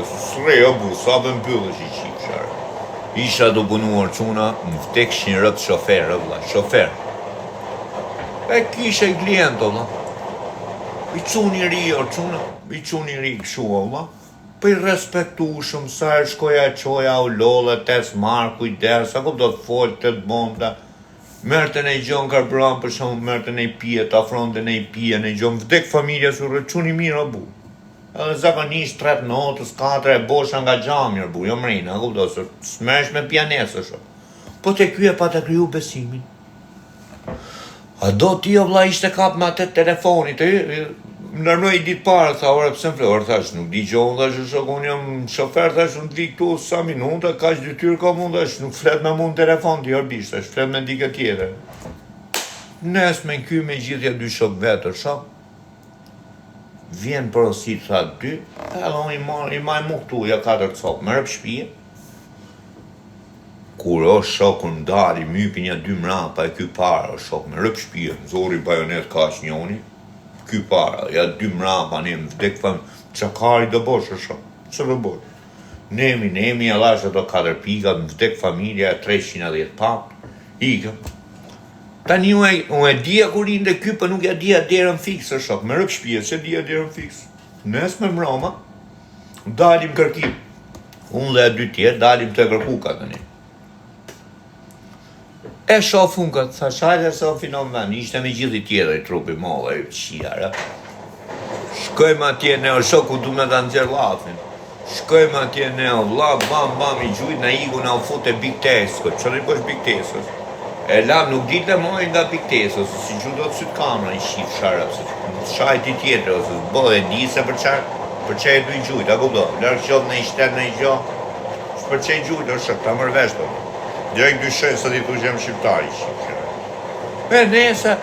s'rej o bu, sa për mbyllësh i qifshar. Isha do punuar quna, më vdekshin rëpt shofer, vëlla, shofer. E kisha i klient, vëlla. I quni ri, quna, i quni ri këshu, vëlla. Për i respektushëm, sa e shkoja e qoja u lolle, tes marë, kujder, sa ku do të folë, të bonda. Merten e i gjon karburan, për shumë, merten e i pije, të afronten e i pije, në i gjon, vdek familja surë, quni mirë o bu. Edhe zakonisht 3 notës, 4 e bosha nga gjamjër bu, jo mrinë, ku do së smesh me pjanesë shumë. Po të krye pa të kryu besimin. A do ti o vla ishte kap me atë telefonit, më nërnoj i ditë parë, tha, ore pëse më florë, thash, nuk di gjohën, thash, shok, unë jam shofer, thash, unë të vi këtu sa minuta, ka që dytyrë ka mund, thash, nuk flet me mund telefon të jorbisht, thash, flet me dike tjetër. Nes me ky me gjithja 2 shok vetër, shok, vjen porosit, tha 2, edhe i maj mu këtu, ja 4 copë, më rëp shpije. Kur o shokë në dali, mypin ja 2 mrapa e ky para, o shokë, më rëp shpije, zori bajonet ka që njoni, ky para, ja 2 mrapa, ne më vdek fëm, qakari do bosh, o shokë, që do bosh? Nemi, e lashe do 4 pika, më vdek familja, 310 pap, ikëm. Tani unë e dhja kur rinde ky, për nuk e dhja derën fix, o shok, me rëp shpije, që dhja derën fix. Nes me mroma, dalim kërkim. Unë dhe e 2 tjerë, dalim të kërku ka të një. E shofun këtë, tha shajtë e sofi në vend, ishte me gjithi tjerë i trupi mollë, e qijara. Shkojmë atje ne, o shoku du me të nëzirë lafin. Shkojmë atje ne, o vla, bam, i gjujt, na iku na u fute Big Tesco, që në i bësh Big Tesco. E lam nuk ditë e mojnë nga Big Tesco, si që do të sytë kamera i shif sharë, shajti tjetër, ose bo e di se për që e du i gjujt, a kupdo, lërë qovë në i shtetë në i gjohë, për që i gjujt, o shok, ta mërvesh të. Direkt dyshoj se ti tu gjem shqiptari shqiptari. E nese,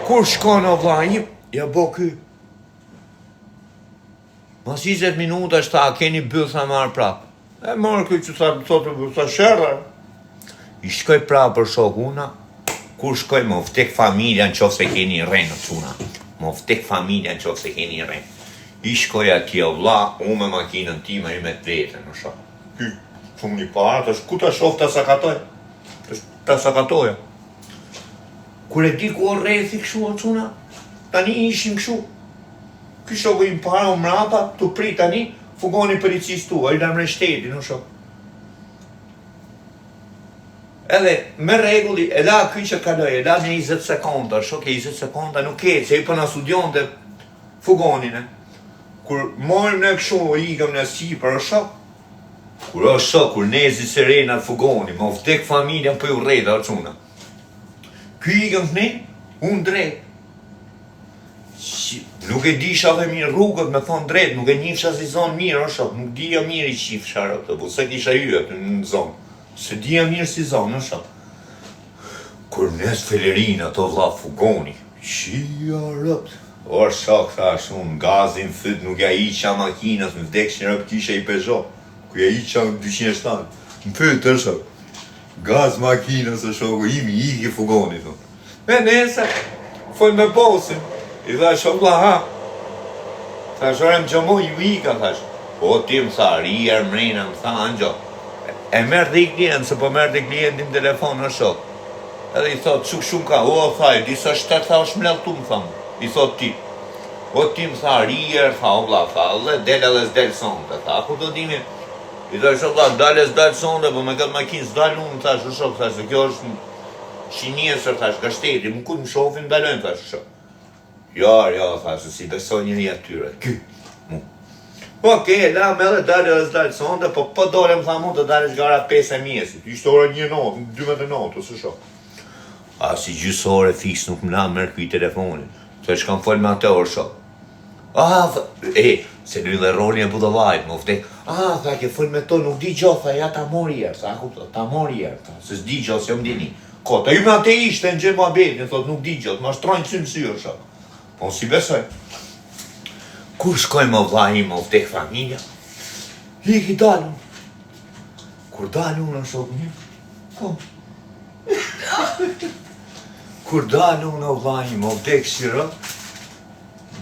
kur shkon o vlajim, ja bo ky. Mas 20 minuta shta, keni bëllë, tha marë prapë. E marë ky që tha shërë. I shkoj prapë për shok una, kur shkoj më vtek familja në qofë se keni rrenë të una. Më vtek familja në qofë se keni rrenë. I shkoj atje o vla, unë me makinën time, i me të vetën, në shok. Ky. Shumë një parë, ku ta shof ta sakatoj? Ta sakatoja. Kur e di ku o rethi këshu o quna, tani ishim këshu. Ky shoku i parë o mrapa, të prit tani, fugoni policis tu, a i dam reshteti, në shok. Edhe, me regulli, e la ky që kaloj, e la një 20 sekonda, shok e 20 sekonda nuk e, që i për në studion të fugonin, Kur mojmë në këshu, ikëm në sipër, o shok, kur o shok, kur nezi Serena fugoni, më vdek familjen për u rejda o quna. Ky ikëm të ne, unë drejt. Nuk e disha dhe mirë rrugët, me thonë drejt, nuk e njifsha si zonë mirë, o shok, nuk dija mirë i qif sharë të bu, se kisha yët në zonë. Se dija mirë si zonë, o shok. Kur nes Felerina të vla fugoni, qia rëpt. O shok, thash unë, gazin fyt, nuk ja iqa makinës, më vdekshin rëpt kisha i Peugeot. Ku ja iqa 207. Më fyt të shok. Gaz makinës o shoku, imi iki fugoni, thon. E nese, fol me bosin. I thash, o vla, ha. Thash, ore më gjomoj, ju ika, thash. O ti më tha, rijer mrena, më tha, anjo. E merë dhe i klient, se po merë dhe klientin telefon në shok. Edhe i thot, çuk shumë ka, o, thaj, disa 7 tha, është mleltu, më thamë. I thot ti. O ti më tha, rijer, tha, o vla, tha, dhe del edhe s'del sonde, tha, ku do dimi? I thash, o vla, dal e s'del sonde, po me këtë makinë s'dal unë, thash, o shok, thash, kjo është shinjesër, thash, ka shteti, më ku më shofin, dalojnë, thash, shok. Jo, thash, si besoj njëri atyre, ky, mu. Okej, la me dhe dalë edhe s'dalë sonde, po dole më tha mu të dalë gara 5 e mjesit, ishte ora 1 notë, 12 notë, ose shok. A si gjysore fix nuk më la mërë këj telefonin, të shkam fol me atë orë shok. Se në dhe rolin e budovajt, më vdek, tha ke fol me to, nuk di gjo, tha, ja ta mori jerë, tha, ta mori jerë, tha, se s'di gjo, se më dini. Ko, ta ju me atë ishte në gjemë abetin, thot, nuk di gjo, të ma shtrojnë cymë syrë, shok. Po, si besoj. Kur shkoj më vlajim, më vdek familja, i dalun. Kur dalun në shok një, ko. Kur dalun në vlajim, më vdek shirë,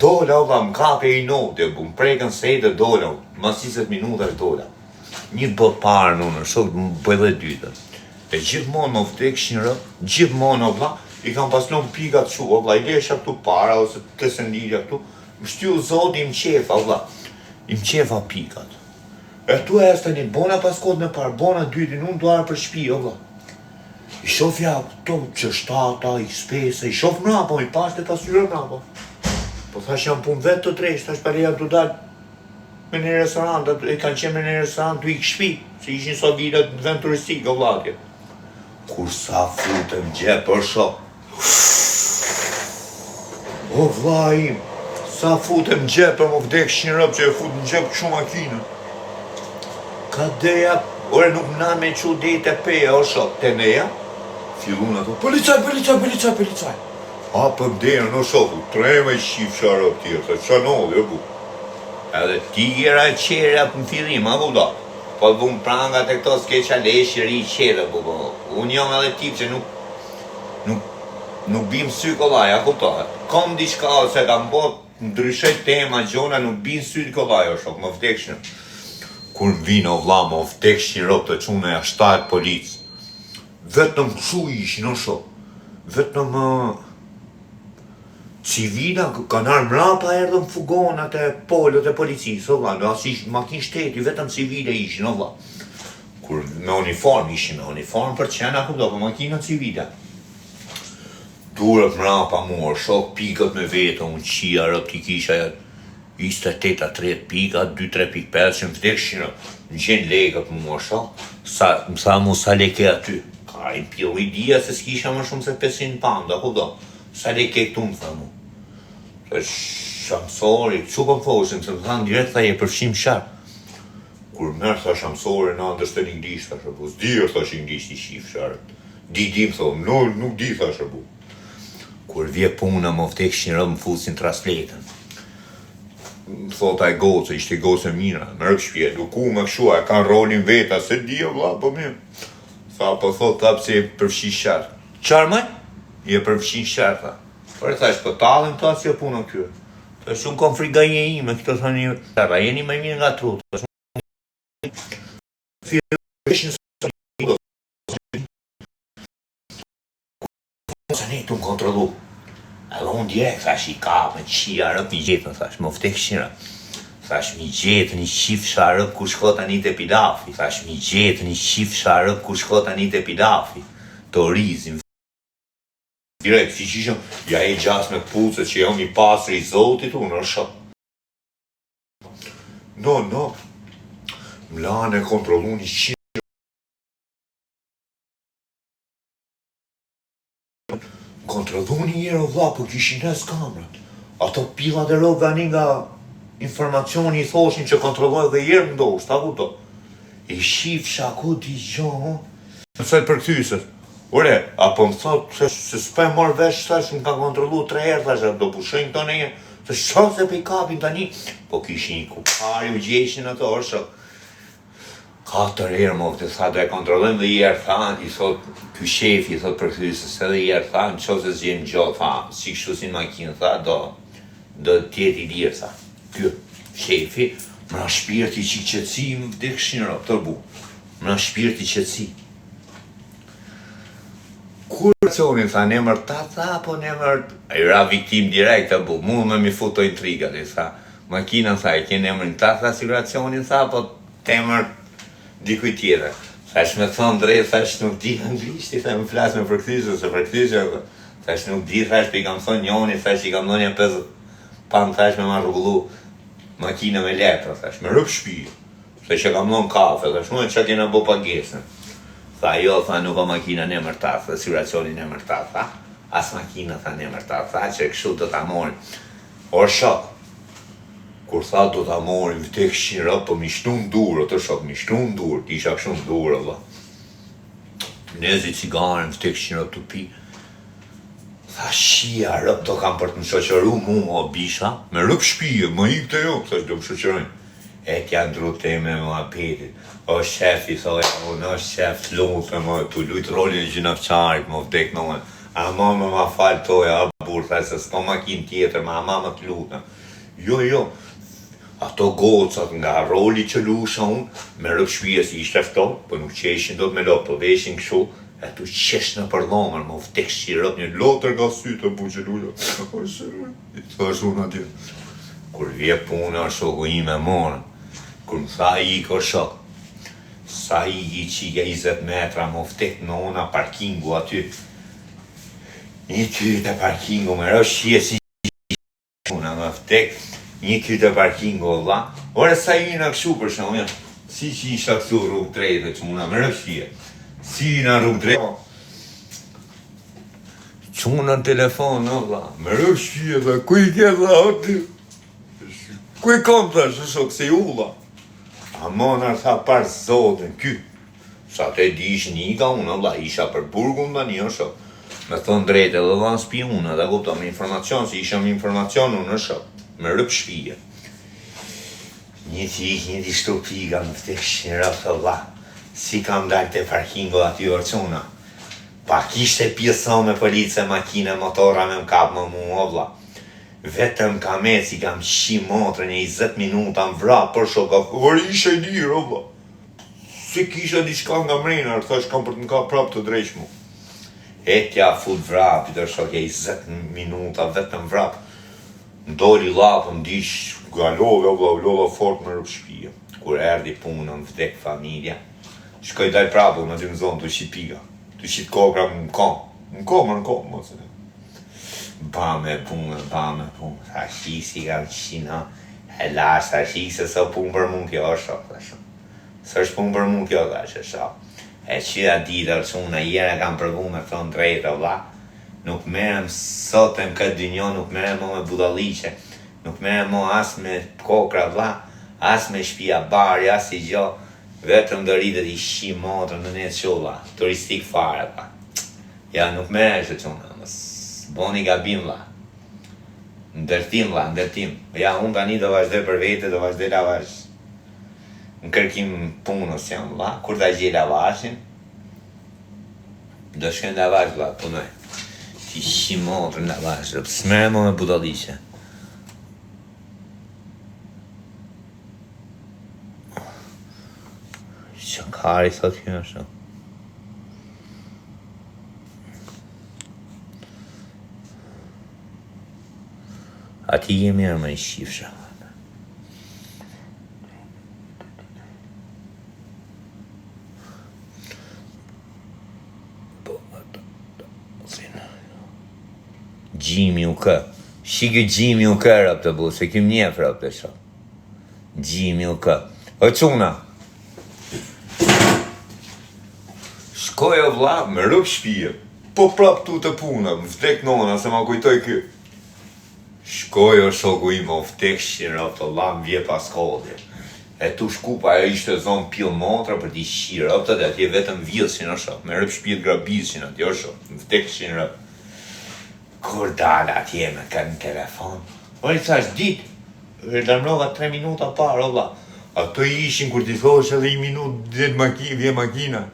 Dola, valla, më kape I note, më prekën sejtë dola, mas 20 minuta dola. Një bot parë në shok, më bëjë dhe dytën. E gjithmonë më vdekshin rë, gjithmonë, valla, I kam paslon pikat që, valla, I lesha këtu para, ose të sendilja këtu, më shtyu zoti më qefa, valla, I më qefa pikat. E tu e së të një bona pas kodë në parë, bona dytin, unë duarë për shpi, valla. I shofja këto që shtata, X5, I shof mrapa, I pas të pasyre mrapa. Po thash jam pun vetë të drejsh, thash pare jam të dalë me një restorant, I kanë qenë me një restorant të ikë shpi, se ishin sa vitet në vend turistik, o vlatje. Kur sa futëm gjepë për shok. O vla im, sa futëm gjepë për më vdek shinrëp që e futëm gjepë që makinë. Ka deja, ore nuk na me që dejt e peja, o shok, të neja. Fillun ato, policaj. A për mderë në shoku, treme I shqip sharë tjerë, se që nëllë, bu. Edhe tjera qere për në fillim, a bu da. Po bu më prangat e këto s'keqa leshë ri qere, bu. Unë jam edhe tip që nuk bim sy kollaj, a kuptohet. Kom diçka se kam bot, ndryshet tema gjona, nuk bim sy kollaj, o shok, më vdekshin. Kur vino vla, më vdekshin ropë të qune ja 7 policë. Vetëm që ishin, o shok. Vetëm civila kanë arë mrapa erdhën fugonat e polët e policisë, o vla, as ishë makinë shteti, vetëm civile ishin, o vla. Kur me uniform ishin, me uniform për qena, këpdo, për makina civile. Durët mrapa mua, shok pikët me vetë, unë qia rëp t'i kisha 28-30 pika, 2-3 pikë 5 që më vdekshin në gjenë lekët mua, shok. Më tha mu sa leke aty. Ka I pjo I dia se s'kisha më shumë se 500 pound, këpdo. Sa leke këtu më tha mu. Shamsori, që për fosim, se më thanë direkt tha je përfshim sharë. Kur mërë tha shamsori në ndërshtë një nglisht, tha shërbu. S'dirë thash nglisht I shif sharët. Di më thonë, nuk di tha shërbu. Kur vje puna më vdekshin rëmë më fusin trasletën. Më thot a gocë, ishte gocë mira, më rëpë shpje, duku më këshua, e kanë rolin veta, se di vla, po mirë. Tha, po thot, tha pëse përfshi sharë. Qarë maj? Je përfshin sharë, tha. Por e thash, po talën ta si o punë kërë. Thash, unë kom friga ime, këto thani, tharra, jeni më mirë nga trutë. Se ne të më kontrolu. Edhe unë direkt, thash, I ka me qia rëp I gjetën, thash, më vdekshin rëp. Thash, mi gjetën I qifsha rëp kur shkota një të pilafi. Thash, mi gjetën I qifsha rëp kur shkota një të pilafi. Të rizim. Direkt, si qishëm, ja e gjas me pucët që jam I pasri I zotit, unë është shok. No, mlane kontrolu një qinë. Kontrolu një njërë vla, për kishin nes kamrat. Ato pilat e roga një nga informacioni I thoshin që kontrolloj dhe jërë më ndosh, ta ku to. I shifsha ku t'i gjohë. Nësaj për këthyset. Ore, apo më thot se s'pe marrë vesh, thash, më ka kontrolu 3 herë, thash, do pushojnë këto në jenë, se qa se pe I kapin tani, po kishin I kupari u gjeshin ato, orë, 4 herë më këtë tha, do e kontrolojmë dhe I herë thanë, I thot, ky shefi, I thot për këthysës, edhe I herë thanë, qo se zgjenë gjohë, tha, si kështu si në makinë, tha, do tjeti lirë, tha, ky shefi, mra shpirti që I qëtësi, më vdekshin rëp, tërbu, mra shpirti qëtësi. Kur racionin, tha, ne mërë ta, tha, po ne mërë... A I ra viktim direkt, të bu, mu me mi futo intrigat, I tha, makina, tha, I kene emrin ta, tha, si racionin, tha, po te mërë dikuj tjetër. Thash me thonë drejt, thash nuk di anglisht, I tha, më flas me përkthysë, se përkthysë, thash nuk di, thash, për I kam thonë njoni, thash, I kam thonë një 50 pan, thash, me ma rrugullu makina me letra, thash, me rëp shpijë, se që kam thonë kafe, thash, mu e që kena bo pagesën. Tha, jo, tha, nuk o makina në mërta, tha, si racionin në mërta, tha, as makina, tha, në mërta, tha, që kështu do t'a morin. Or shok, kur tha do t'a morin, vdekshin rëp, po mi shtu në durë, të shok, mi shtu në durë, t'isha kështu në durë, vla. Nezi cigarin, vdekshin rëp të pi. Tha, shia, rëp të kam për të më shoqëru mu, o bisha, me rëp shpije, më ik të jo, thash, do më shoqërojnë. E t'ja ndru teme me apetit. O shefi, thoi, unë është shef të lutë, t'u lujtë rolin e gjinafqarit, më vdek në unë. A ma me ma falë toja, a bu burë, tha se s'ka makinë tjetër, ma më të lutem. Jo, ato gocat nga roli që lusha unë, me rëpë shpije si ishte ftonë, po nuk qeshin do të me lopë, po veshin këshu, e tu qesh në përlomër, më vtek shqirët një lotër nga sytë, bu që lusha, i të është unë atje. Kur vje puna, shoku i me morën, kur më tha i ko shok, sa i qike 20 metra, më vtek në ona parkingu aty, një kytë e parkingu, me rëpë shqije si puna, më vtek, një kytë e parkingu, vla. Ore sa i në këshu për shumë, ja. Si që isha këtu rrugë drejtë, që muna më rëshqie. Si i në rrugë drejtë. Që në telefon, no, vla. Më rëshqie, dhe ku i ke, vla, aty. Ku i kom, tha, shok, se i ulla. A mona, tha, par zotin, ky. Sa te di ish një ka unë, vla, isha për burgun dhe një, shok. Me thonë drejtë, edhe dhe në spionë, dhe kupto, me informacion, si isha me informacion, unë, shok. Me rëpë shpije. Një t'i shtupiga më të këshin rëpë vla. Si kam dalë të parkingo aty orëcuna. Pa kishte pjeson me police, makine, motora me m'kap më mu o vla. Vetëm kam e si kam qi motrën e 20 minuta më vra, për shoka, vërë ishe i dirë o vla. Se kisha diçka nga mrenar, thash kam për të m'ka prap të drejsh mu. E tja fut vrap, i të shoke 20 minuta vetëm vrap. Ndoli lapë, dish, lova fort me rëpë shpije. Kur erdi punën, vdek familja. Shkoj daj prapu, në dy më zonë, të shqipiga. Të shqit kokra më kom, më se. Ba me punën. Tha shisi kam qina. E lash, tha shisi se së punë për mund kjo është, tha shumë. Së është punë për mund kjo, tha që. E qyra ditër që unë, jere kam përgu me thonë drejta, vla. Nuk merem sotëm këtë dynjo, nuk merem mo me budaliqe, nuk merem mo as me kokra vla, as me shpia bari, as i gjo, vetëm do rritet i shi motrën në nëtë që vla, turistik fare vla. Ja, nuk merem që quna, mës boni gabim vla. Ndërtim vla, ndërtim. Ja, unë tani do vazhdoj për vete, do vazhdoj lavash. Në kërkim punës jam vla, kur da gjej lavashin, do shkën lavash vla, punoj. Ti shi motrën në vashë, s'mere mo me budalishe. Që kari thot kjo është. A ti je mirë me i shifësha. Gjimi u kë. Shikë gjimi u kë rëpë të bu, se këm njef rëpë të shumë. Gjimi u kë. O quna. Shkoj o vla, me rëpë shpije. Po prap tu të puna, më vdek nona, se ma kujtoj kë. Shkoj o shoku i më vdek shqin rëpë të vla, më vje pas kodje. E tu shkupa e ishte zonë pil motra për t'i shqi rëpë të dhe atje vetëm vilësin o shok. Me rëpë shpije të grabizin atje o shok, më vdek shqin rëpë. Kur dalë atje me këtë në telefon, ori thash dit, dërmrova 3 minuta parë, o vla. Ato i ishin kur t'i thosh edhe i minut vje makina.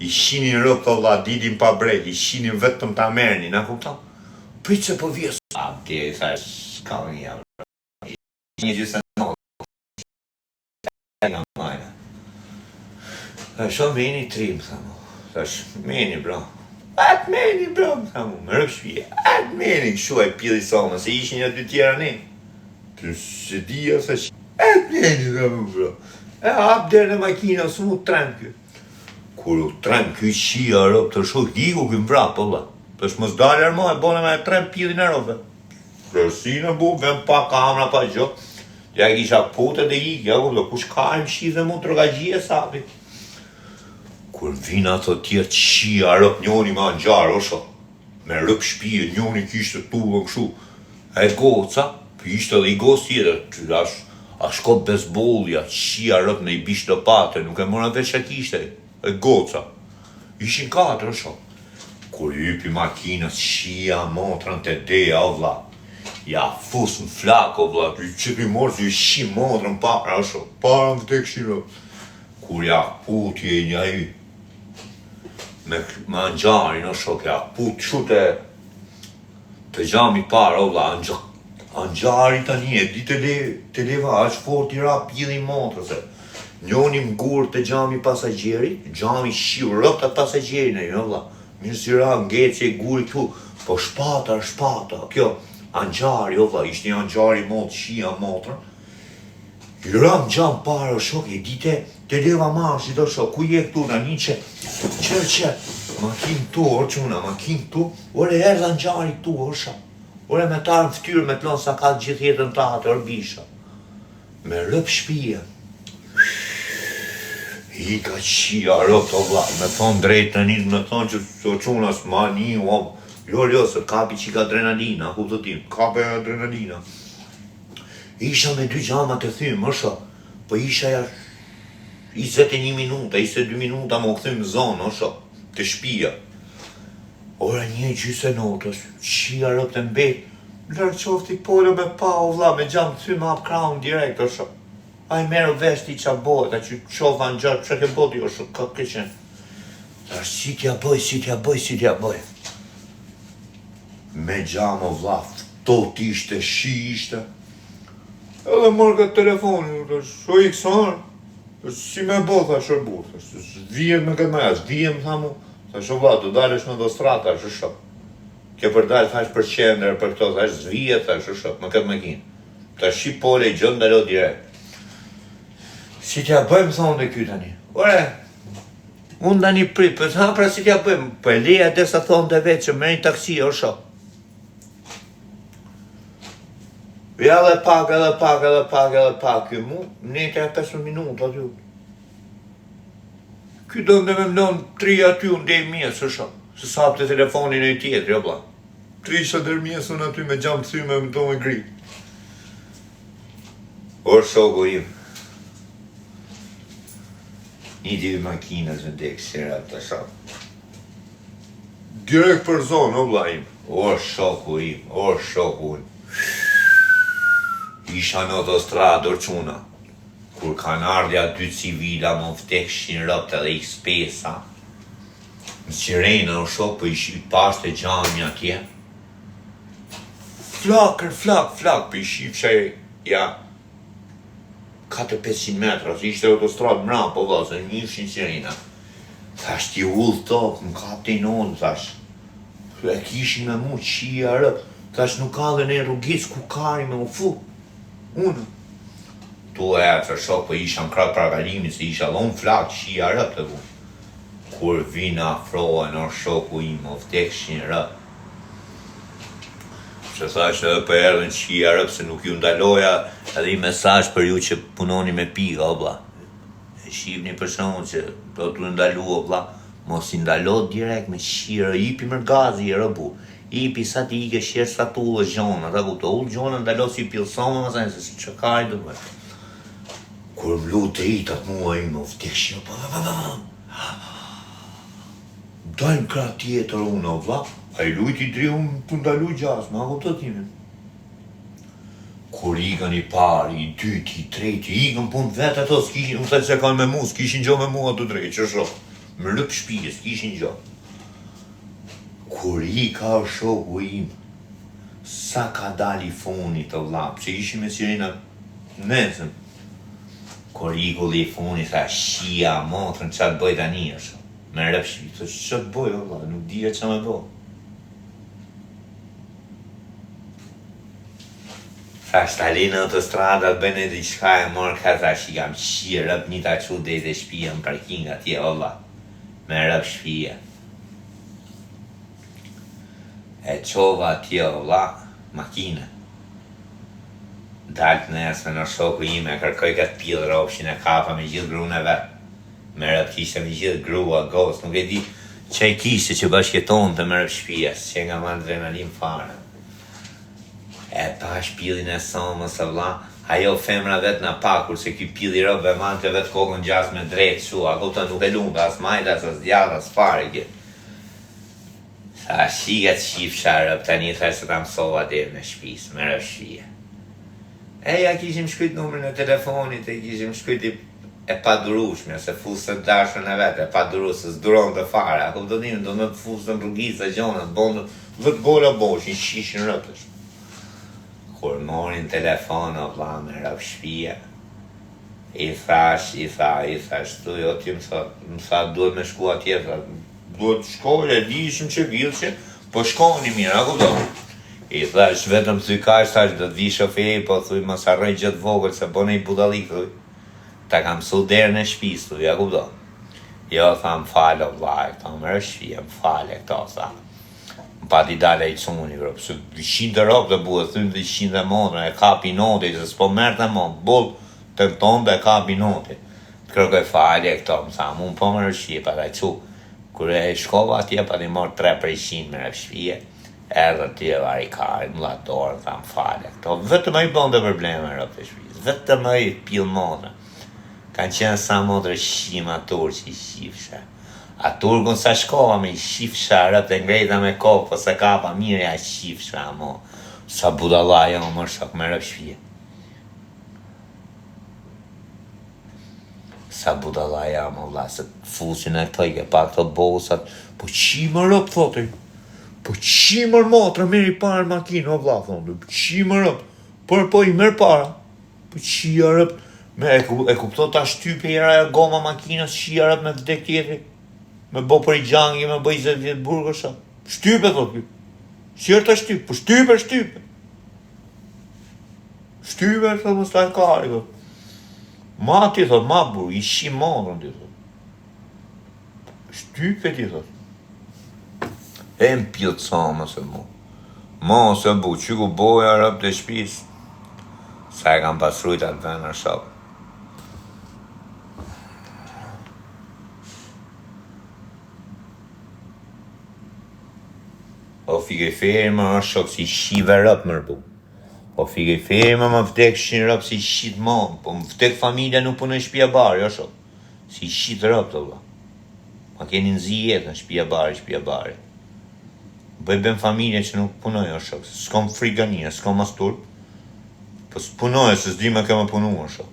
I shinin rëpë të vla, ditin pa brek, i shinin vetëm ta merni, na kupton? Pritë se po vjes. Abdi, thash, ka një javë. Një gjysë në nga majna. Thash, o meni trim, thamu. Thash, meni bro. Atë meni, bro, më thamu, më rëpë shpije. Atë meni, këshu e pili sonë, se ishin një dy tjera ne. Të se dhja, thash, atë meni, thamu, bro. E hapë dherë në makina, së mu tremë kjo. Kur u tremë kjo qia rëpë të shok, hiku kjo më vrapë, vla. Thash, mos dalë armo, e bone me tremë pilin e rëpë. Kërësinë bu, vem pa kamera, pa gjë. Ja kisha pute dhe hikë, ja ku kush ka im shive mu të rëgagjie sapi. Kur vina ato tjerë qia rëp njoni ma në gjarë, o shok. Me rëp shpije, njoni kishte tullën këshu. E goca, për ishte dhe i gocë tjetër, a shkot bezbolja, qia rëp në i bishtë të pate, nuk e mëra veç e kishte, e goca. Ishin 4, o shok. Kur hypi makinës, qia motrën të deja, o vla. Ja fus në flak, o vla, të i qëpi morë, që i shi motrën para, o shok. Para në të këshin rëp. Kur ja putje i një i, me anxarin, o shok, ja put qute Të gjami parë, o vla, anxhari tani e di të leva, është fort i rap pjili motrës. Njoni më gurë të gjami pasagjeri, gjami shiu, rëpta pasagjeri në jo vla. Mirë si ra, ngeci e guri këtu, po shpata, kjo, anxhari, o vla, ishtë një anxhari motë, shia motrën. I ram gjam parë, o shok, e dite, të leva marë, si do shok, ku je këtu, në një që, makin tu, o quna, makin tu, ore erdha anxhari tu, o shok. Ore me tarë në ftyrë, me plonë sa ka gjithë jetën ta atë, orbisha. Me rëp shpia. I ka qia rëp të vla, me thonë drejtë në një, me thonë që o quna s'ma një, jo, se kapi qika adrenalina, ku të tim, kapi adrenalina. Isha me 2 gjama të thymë, është, po isha ja 21 minuta, 22 minuta më këthym zonë, është, të shpia. Ora 1:30 notës, qia rëp të mbet, lërë qofti polo me pa, o vla, me gjamë të thymë up crown direkt, është. A i merë vesti qa bojt, a që qova në gjatë, që ke bodi, është, ka këqen. Thash, si t'ja bëj. Me gjamë, o vla, tot ishte, shi ishte. Edhe mërë këtë telefonin, sho i kësarë, si me bo, tha shërbu, vijem me këtë majas, vijem, tha mu, tha sho vla, të dalesh në do strata, shë shëp. Ke për dalë, thash për qender, për këto, thash zvije, tha shë shëp, me këtë makinë. Ta shi pole i gjënë dalo direkt. Si t'ja bëjmë, thonë dhe kjo tani. Ore, unë da një prit, për tha pra si t'ja bëjmë, për leja dhe sa thonë dhe vetë që me një taksi, o shëp. Ja edhe pak, kjo mu, ne të 15 minuta aty. Kjo do me mdonë 3 aty unë dhe i mjesë, shok. Se sapë të telefonin e tjetër, jo bla. 3 isha dhe mjesë unë aty me gjamë të thyme me do me gri. Orë shoku im. Një 2 makinës në dekë, shira të shok. Direkt për zonë, o bla im. Orë shoku im. Isha në autostradë, orquna, kur kanë ardhja 2 civila më vdekshin rëpt edhe X5-a. Në sirena o shok, për ishi pashtë e gjami atje. Flak, për ishi që ja 400-500 metra, se ishte autostradë mra, po vë, se njëshin sirena. Thash, ti ullë tokë, më kapte i nonë, thash. E kishin me mu qia rëpt, thash, nuk ka dhe ne rrugis ku kari me u fu. Unë. Tu e atër shok, për isha në kratë pragalimi, se isha lonë flak, qia rëp të bu. Kur vina afroa në shoku im, o vdekshin rëp. Që thash edhe për erdhen qia rëp, se nuk ju ndaloja edhe i mesazh për ju që punoni me pika, o bla. E shifni për shumë që do t'u ndalu, o bla, mos i ndalot direkt me qia, ipi mër gazi i rëbu. Ipi sa ti ike shjerë sa tu ullë gjona, ta ku të ullë gjona ndalo si pilsonë, më zajnë, se si që ka i dëmë. Kur më lutë e itat mua i më vdekshin, dajnë kratë tjetër unë, o vla, a i lujt i dri unë të ndalu gjas, ma ku të timin. Kur ikën i pari, i dyti, i treti, ikën punë vetë ato, s'kishin, unë thajtë se kanë me mu, s'kishin gjo me mua të drejtë, që shok, më lëp shpije, s'kishin gjo. Kur i ka shoku im, sa ka dali fonit të vlap, që ishi me sirena nesën. Kur i kulli fonit, tha, shia, motrën, qa të bëj tani është. Me rëp shpi, të që të bëj, o vla, nuk dhja që me bëj. Tha, shtali në autostrada, bëjnë e diqka e morë, ka tha, shikam shia, rëp një ta që dhe dhe shpia në parking atje, o vla. Me rëp shpia. E qova atje, o vla, makine. Daltë nesme në shoku ime, kërkoj këtë pilë ropshin e kapa me gjithë grune vetë. Me rëp kishte me gjithë grua, gos, nuk e di që e kishte që bashkjeton të me rëp shpijas, që nga ma adrenalin fare. E pash pilin e somës, o vla, ajo femra vetë në pakur, se ki pili rëp e mante vetë kokën gjas me drejtë shu, ako të nuk e lumba, as majda, as djada, as fare gjithë. Tha, shika të shif sharëp, tani tha se ta mësova dhe me shpis, me rëp shpia. Ja kishim shkryt numrin e telefonit, e kishim shkryt e padurushme, se fusën dashën e vetë, e padurushme, se s'duron të fare, ako do me fusën rrugisa, gjonët, 10 gola boshin, shishin rëpës. Kur morin telefon o vla me rëp shpia, i thash, tu jo ti më tha duhet me shku atje, duhet shkoj, e dishim që villë që, po shkoni mirë, a kupto? I thash, vetëm thuj kash, thash, do t'vi shoferi, po thuj, mos harroj gjët vogël, se bone i budalik, thuj. Ta kam su derën e shpis, thuj, a kupto? Jo, tha, më falë, o vla, e këta më rëshfia, më falë, e këta, tha. Më pati dale i cuni, bro, pëse 100 ropë të buë, thuj, 100 modra, e kapi noti, se s'po mërë të mod, bull, të tonë dhe kapi noti. Të kërkoj falë, e këta, më tha, mu po më rëshfia, pa ta i cu. Kure e shkova atje, pa ti morë 3% me rëshfia, edhe tje varikari, më latorë, tha më falë, këto, vetëm e i bënde probleme rëpë të shpijës, vetëm e i pilë modrë. Kanë qenë sa modrë shima turë që i shifësha. A turkun sa shkova me i shifësha rëpë të ngrejta me kokë, po se kapa mirë ja shifësha, mo. Sa budala jo më shok me rëpë shpijë. Sa budala ja më vla, se fusin e këto i ke pa këto bosat, po qima rëpë, thotej. Po qimër motra, meri parë makinë, o vla, thonë, po qimër rëpë, por po i merë para, po qia rëpë, e kupto ta shtype i raja goma makinës, qia rëpë me vdek tjetëri, me bo për i gjangi, me bëj 20 vjetë burgë, sa, shtype, thot, qërë ta shtype, po shtype, shtype, thot, më staj kari, thot, ma ti, thot, ma burgë, i shi modrën, ti, thot, shtype, ti, thot, e më pjëtë sa më se mu. Ma se bu, që ku boja rëpë të shpis, sa e kam pasrujt atë venë shok. O fike feri më shok si shive rëpë më rëbu. O fike feri më vdek shin rëpë si shit mon, po më vdek familja nuk punoj shpia bari, o shok. Si shit rëpë të vla. Ma keni nëzi jetë në shpia bari. Bëj ben familje që nuk punoj o shok, s'kom frigania, s'kom mastur, po s'punoj, se s'di me kemë punu o shok.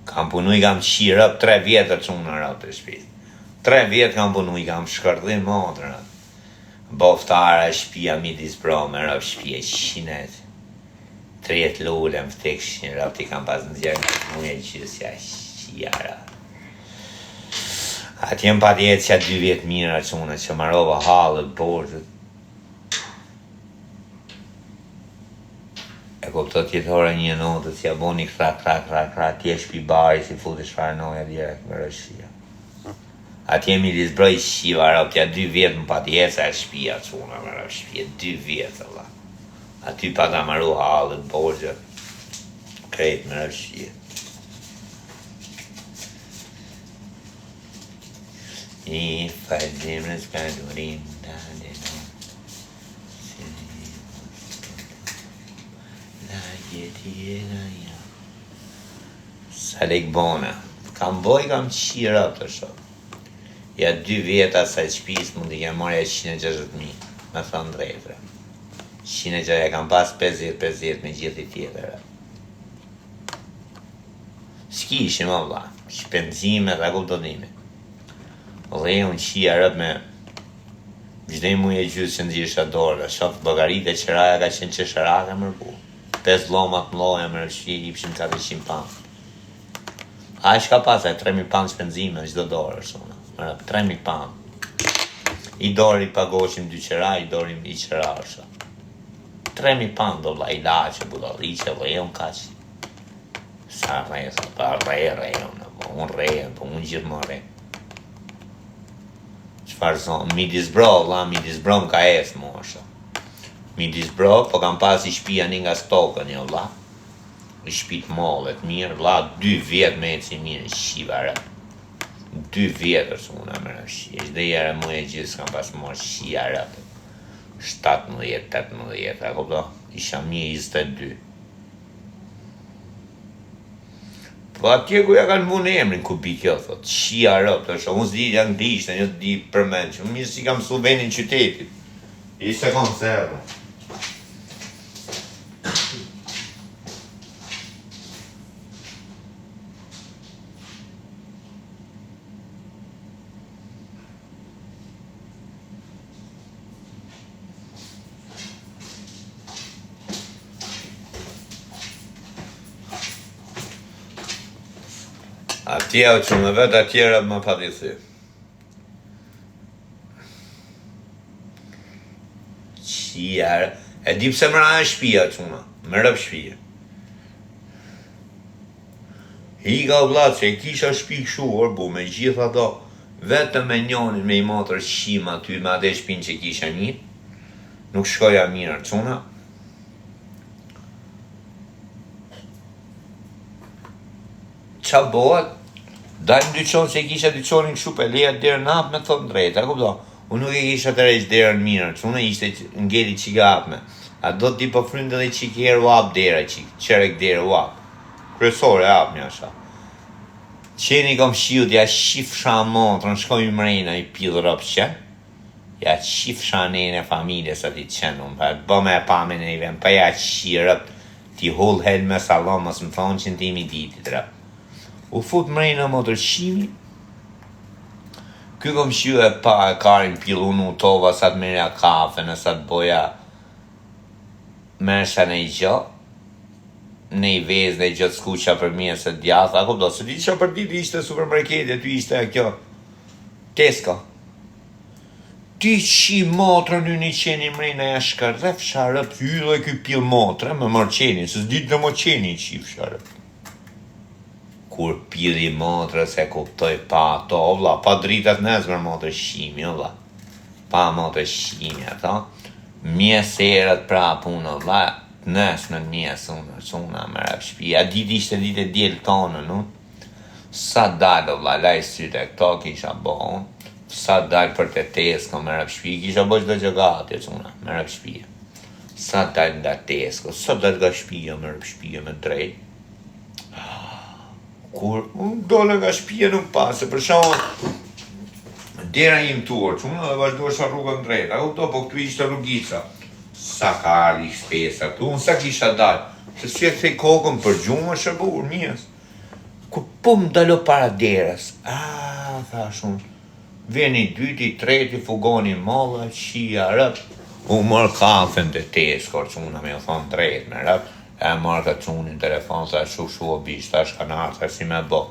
Kam punu i kam qi rëp 3 vjetër që unë rëp të shpit. 3 vjetë kam punu i kam shkërdhim modrë. Boftara shpia midis bro me rëp shpia qinet. 30 lullë më vtek shin rëp t'i kam pas në zjerë në muje gjysja qia rëp. Atje më pati jetë që 2 vjetë mira që une që marova halët, bortët. E kupto tjetore një notët që ja boni kra, tje shpi bari si futi shfarnoja direkt me rëshia. Atje mi disbroj shiva rëp, tja 2 vjetë më pati jetë që shpia që une me rëshpia, 2 vjetë Allah. Aty pata maru halët, bortët, krejt me rëshia. I falëndimrës ka durim të adenon, la jetjera ja. Sa lek bona, kam boj kam qira të shok. Ja 2 vjeta sa qpis mundi kem marja 160.000, me thonë drejtre. 160, kam pas 50 me gjithi tjetëra. S'ki ishim o vla, shpenzime dhe kuptodime. Dhe unë qia rëp me gjdej mu e gjysë që ndjisha dorë, shofë bëgarit e qëraja ka qenë që shëraka mërbu. 5 lomat mloja më rëshqi, i pëshim 400 pound. A i shka pas e 3.000 pound shpenzime në gjdo dorë, shumë, më rëp 3.000 pound. I dorë i pagoshim 2 qëra, i dorë i qëra, shumë. 3.000 pound do vla i laqë, budalli që dhe unë kaqë. Sa rejë, pa rejë, unë rejë, po unë gjithë më rejë. Qëfar zonë, midis bro më ka esë mu është. Midis bro, po kam pas i shpia një nga stokën jo vla. I shpit mollet mirë, vla, 2 vjetë me e si mirë, shiva rë. 2 vjetër së unë më rëshqi. E shde jere mu e gjithë kam pas mu shia rë. 17-18, a kupto? Isha 22. Po atje ku ja kanë vune emrin kubi kjo, thot, shia rëp, të shumë, unë s'di janë dishtë, një t'di përmen, që mirë si kam su venin qytetit. Ishte konservë. Atje o që me vetë atjera më pa di thy. Qia, e di pse më raja shpia quna, më rëp shpia. Hika o vlatë që e kisha shpi këshu, orbu, me gjitha do, vetëm me njonin me i matër shqima ty me ade shpin që kisha një, nuk shkoja mirë quna. Qa bëhet? Dajmë dyqon që i kisha dyqonin këshu për leja dherë napë me thonë drejtë, a kupto? Unë nuk e kisha të rejtë dherën mirë, quna ishte ngeli qika apme. A do t'i po frynde dhe qikë herë u apë dherë, qerek dherë u apë. Kryesore apë një asha. Qeni kom shiu t'ja shifsha montrën, shkoj i mrejna i pidhë rëpë që, ja shifsha nejnë e familje sa ti qenë, unë pa bëme e pame në i vend, pa ja qirët, ti hull hel me salon, mos më thonë që në timi ditit rëpë. U fut mrejna motër shimi, ky kom shiu e pa e karin pilunu tova sa të merja kafe, në sa të boja mersha në i gjo, në i vez, në i gjithë skuqa për mje se djath, a kupto, se di që për dit ishte supermarketi, ty ishte kjo, Tesco. Ti qi motrën në një qeni mrejna ja shkarref sharëp, ty dhe kjo pil motrë, me mërë qeni, se s'dit në mo qeni qif sharëp. Kur pili motrë se kuptoj pa ato, vla, pa dritat nezmër motrë shimi, vla, pa motrë shimi, ato, mjeserët pra punë, vla, nesme në mjesë, unë me rap shpia, dit ishte dit e djelë tonë, nu? Sa dalë, vla, laj syte, këto kisha bo, sa dalë për të Tesco me rap shpia, kisha bo qdo që gati, unë, me rap shpia. Sa dalë nga Tesco, sa dalë nga shpia, me rap shpia, me drejt. Kur unë dole nga shpia nuk pasë, për shumë, dera im tuar, që unë dhe vazhdojshë rrugën drejt, a kupto, po këtu ishte rrugica. Sa ka arri shpesa këtu, unë sa kisha dalë, se si e thej kokën për gjumë është e burë, njës. Kur po më dalo para derës, thash unë, veni dyti, treti, fugoni molla, qia, rëp, u mërë kafen të Tesco, që unë me thonë drejt me rëp, e mërë ka qunin telefon, sa shu o bish, ta shkanarë, sa si me bo.